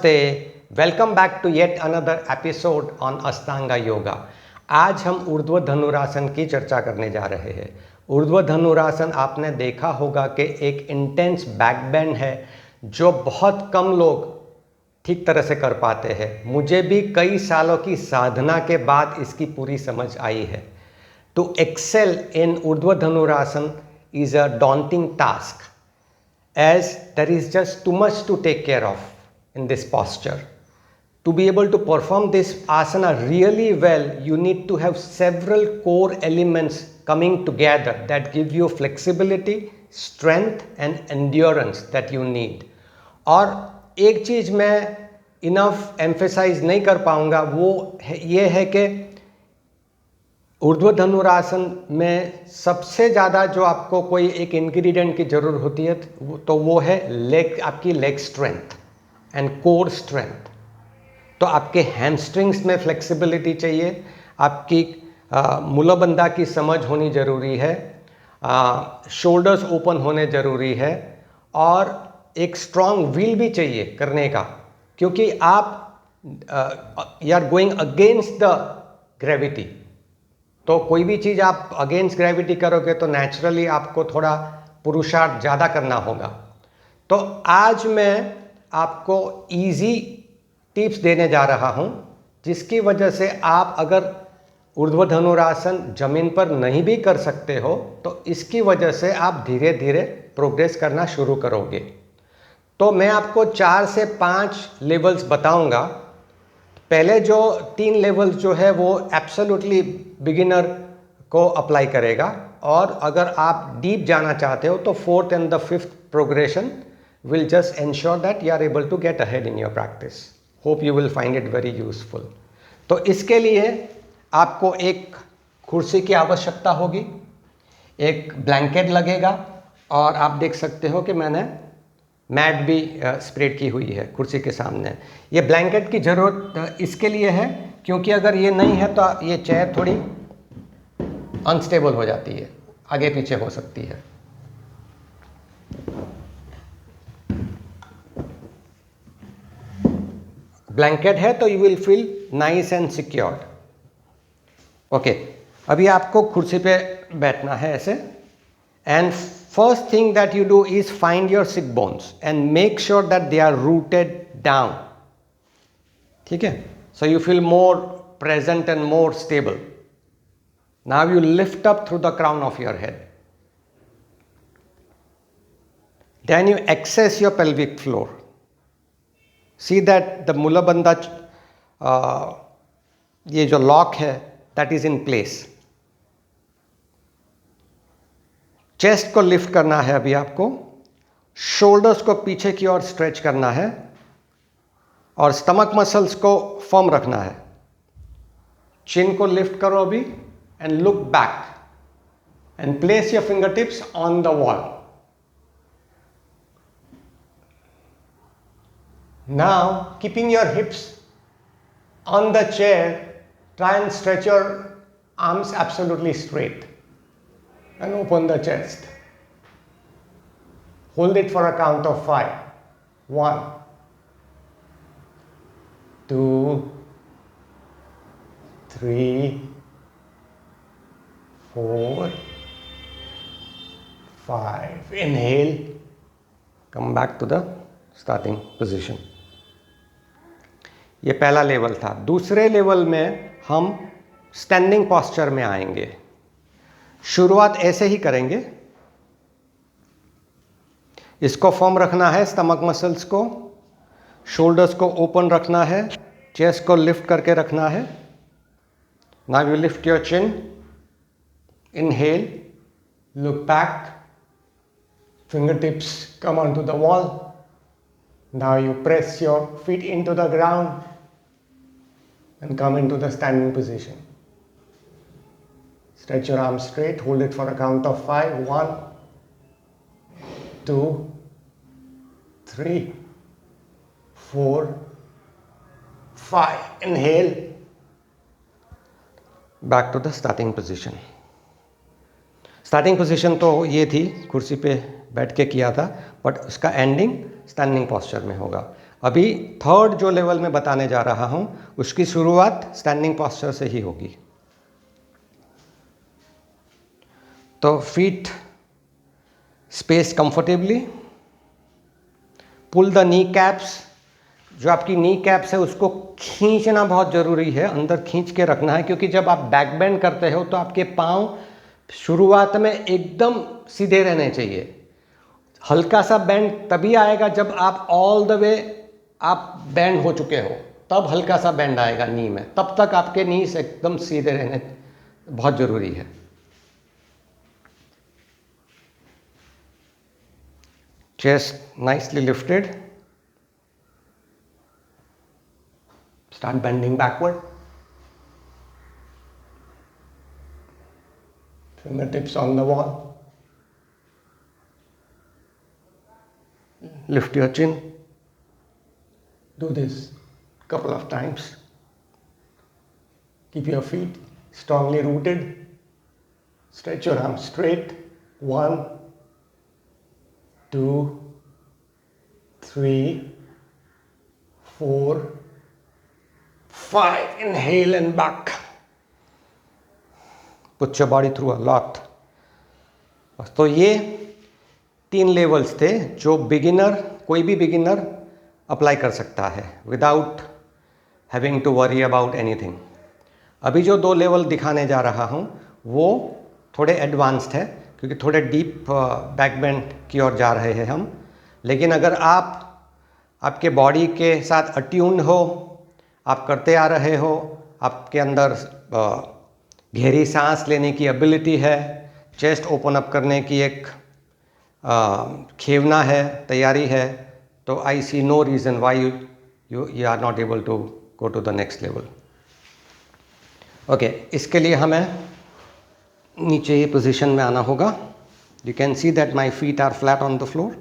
Namaste. Welcome back to yet another episode on Ashtanga Yoga. आज हम ऊर्ध्व धनुरासन की चर्चा करने जा रहे हैं। ऊर्ध्व धनुरासन आपने देखा होगा कि एक इंटेंस बैक बेंड है जो बहुत कम लोग ठीक तरह से कर पाते हैं। मुझे भी कई सालों की साधना के बाद इसकी पूरी समझ आई है। To excel in ऊर्ध्व धनुरासन is a daunting task as there is just too much to take care of in this posture. To be able to perform this asana really well, you need to have several core elements coming together that give you flexibility, strength and endurance that you need. और एक चीज़ मैं enough emphasise नहीं कर पाऊंगा वो ये है कि ऊर्ध्व धनुरासन में सबसे ज़्यादा जो आपको कोई एक इंग्रेडिएंट की ज़रूरत होती है तो वो है आपकी leg strength and core strength. तो आपके हैमस्ट्रिंग्स में फ्लेक्सिबिलिटी चाहिए, आपकी मूलाबंधा की समझ होनी ज़रूरी है, शोल्डर्स ओपन होने ज़रूरी है और एक स्ट्रॉन्ग व्हील भी चाहिए करने का, क्योंकि आप you are going against the gravity. तो कोई भी चीज़ आप अगेंस्ट ग्रेविटी करोगे तो नेचुरली आपको थोड़ा पुरुषार्थ ज़्यादा करना होगा। तो आज मैं आपको इजी टिप्स देने जा रहा हूं जिसकी वजह से आप अगर ऊर्ध्व धनुरासन जमीन पर नहीं भी कर सकते हो तो इसकी वजह से आप धीरे धीरे प्रोग्रेस करना शुरू करोगे। तो मैं आपको 4 से 5 लेवल्स बताऊंगा। पहले जो 3 लेवल्स जो है वो एब्सोल्युटली बिगिनर को अप्लाई करेगा और अगर आप डीप जाना चाहते हो तो 4th and the 5th progression will just ensure that you are able to get ahead in your practice. Hope you will find it very useful. तो इसके लिए आपको एक कुर्सी की आवश्यकता होगी, एक ब्लैंकेट लगेगा और आप देख सकते हो कि मैंने मैट भी स्प्रेड की हुई है कुर्सी के सामने। ये ब्लैंकेट की ज़रूरत इसके लिए है क्योंकि अगर ये नहीं है तो ये चेयर थोड़ी अनस्टेबल हो जाती है, आगे पीछे हो सकती है। ब्लैंकेट है तो you will feel nice and secured. Okay, अभी आपको कुर्सी पे बैठना है ऐसे and first thing that you do is find your sit bones and make sure that they are rooted down. ठीक है, so you feel more present and more stable. Now you lift up through the crown of your head, then you access your pelvic floor. See that the mulabandha ये जो lock है that is in place. Chest को lift करना है अभी आपको, shoulders को पीछे की ओर स्ट्रेच करना है और स्टमक मसल्स को फर्म रखना है। चिन को लिफ्ट करो अभी and look back and place your finger tips on the wall. Now, keeping your hips on the chair, try and stretch your arms absolutely straight and open the chest. Hold it for a count of 5. 1, 2, 3, 4, 5. Inhale, come back to the starting position. ये पहला level था। दूसरे level में हम standing posture में आएंगे। शुरुआत ऐसे ही करेंगे, इसको फर्म रखना है, स्टमक मसल्स को, शोल्डर्स को ओपन रखना है, चेस्ट को लिफ्ट करके रखना है। Now you lift your chin, inhale, look back, fingertips come on to the wall. Now you press your feet into the ground and come into the standing position. Stretch your arms straight, hold it for a count of 5. 1, 2, 3, 4, 5. Inhale. Back to the starting position. Starting position तो ये थी, कुर्सी पे बैठ के किया था, but उसका एंडिंग स्टैंडिंग पोस्चर में होगा। अभी थर्ड जो लेवल में बताने जा रहा हूं उसकी शुरुआत स्टैंडिंग पोस्चर से ही होगी। तो feet space comfortably, pull the kneecaps, जो आपकी नी कैप्स है उसको खींचना बहुत ज़रूरी है, अंदर खींच के रखना है, क्योंकि जब आप बैक बेंड करते हो तो आपके पाँव शुरुआत में एकदम सीधे रहने चाहिए। हल्का सा बेंड तभी आएगा जब आप ऑल द वे आप बेंड हो चुके हो, तब हल्का सा बेंड आएगा नी में, तब तक आपके नीज एकदम सीधे रहने बहुत ज़रूरी है। Chest nicely lifted, start bending backward, fingertips on the wall, lift your chin, do this couple of times, keep your feet strongly rooted, stretch your arms straight, 1 2 3 4 5, inhale and back, put your body through a lot। तो ये 3 levels थे जो beginner, कोई भी beginner apply कर सकता है without having to worry about anything. अभी जो 2 लेवल दिखाने जा रहा हूँ वो थोड़े एडवांस्ड है, क्योंकि थोड़े डीप बैक बेंड की ओर जा रहे हैं हम। लेकिन अगर आप आपके बॉडी के साथ अट्यून्ड हो, आप करते आ रहे हो, आपके अंदर गहरी सांस लेने की एबिलिटी है, चेस्ट ओपन अप करने की एक खेवना है, तैयारी है, तो I see no reason why you are not able to go to the next level. Okay, इसके लिए हमें नीचे ही पोजीशन में आना होगा। You can see that my feet are flat on the floor.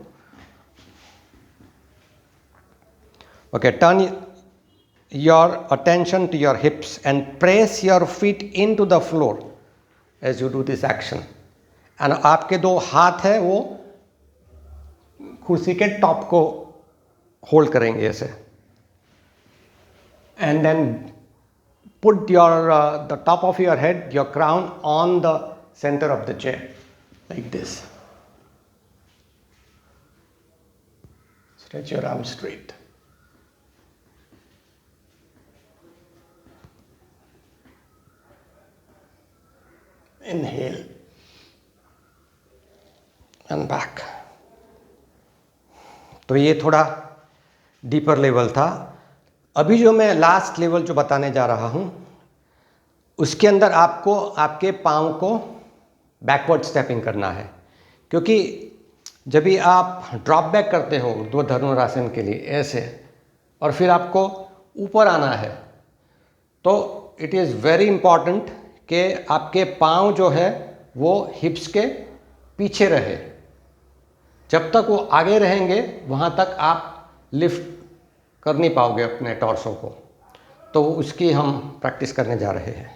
Okay, turn your attention to your hips and press your feet into the floor as you do this action, and आपके 2 हाथ है वो कुर्सी के top को hold करेंगे ऐसे, and then put your the top of your head, your crown on the center of the chair like this, stretch your arms straight, inhale and back। तो ये थोड़ा डीपर लेवल था। अभी जो मैं लास्ट लेवल जो बताने जा रहा हूँ उसके अंदर आपको आपके पाँव को बैकवर्ड स्टेपिंग करना है, क्योंकि जब भी आप ड्रॉप बैक करते हो ऊर्ध्व धनुरासन के लिए ऐसे, और फिर आपको ऊपर आना है, तो इट इज़ वेरी इम्पॉर्टेंट कि आपके पाँव जो है वो हिप्स के पीछे रहे। जब तक वो आगे रहेंगे वहाँ तक आप लिफ्ट कर नहीं पाओगे अपने टॉर्सो को, तो उसकी हम प्रैक्टिस करने जा रहे हैं।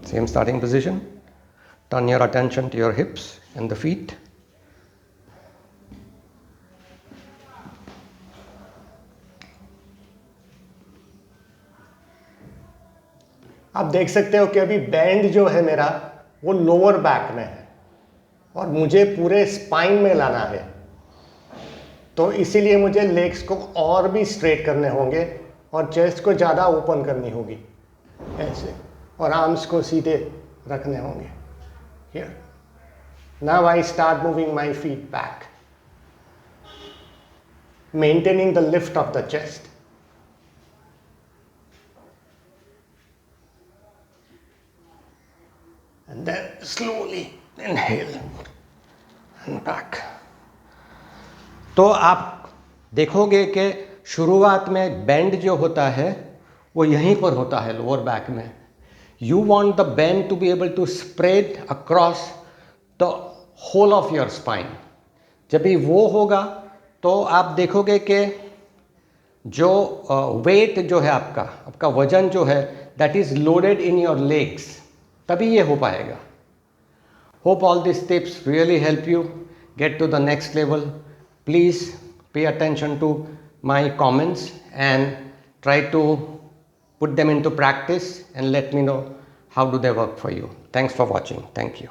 Same starting position, turn your attention to your hips and the feet। आप देख सकते हो कि अभी बैंड जो है मेरा वो लोअर बैक में है और मुझे पूरे स्पाइन में लाना है, तो इसीलिए मुझे लेग्स को और भी स्ट्रेट करने होंगे और चेस्ट को ज़्यादा ओपन करनी होगी ऐसे, और आर्म्स को सीधे रखने होंगे। Here now I start moving my feet back, maintaining the lift off the chest. And then slowly inhale and back। तो आप देखोगे कि शुरुआत में बेंड जो होता है वो यहीं पर होता है लोअर बैक में। You want the bend to be able to spread across the whole of your spine. जब भी वो होगा तो आप देखोगे कि जो वेट जो है आपका वजन जो है that is loaded in your legs, तभी ये हो पाएगा. Hope all these tips really help you get to the next level. Please pay attention to my comments and try to put them into practice and let me know how do they work for you. Thanks for watching. Thank you.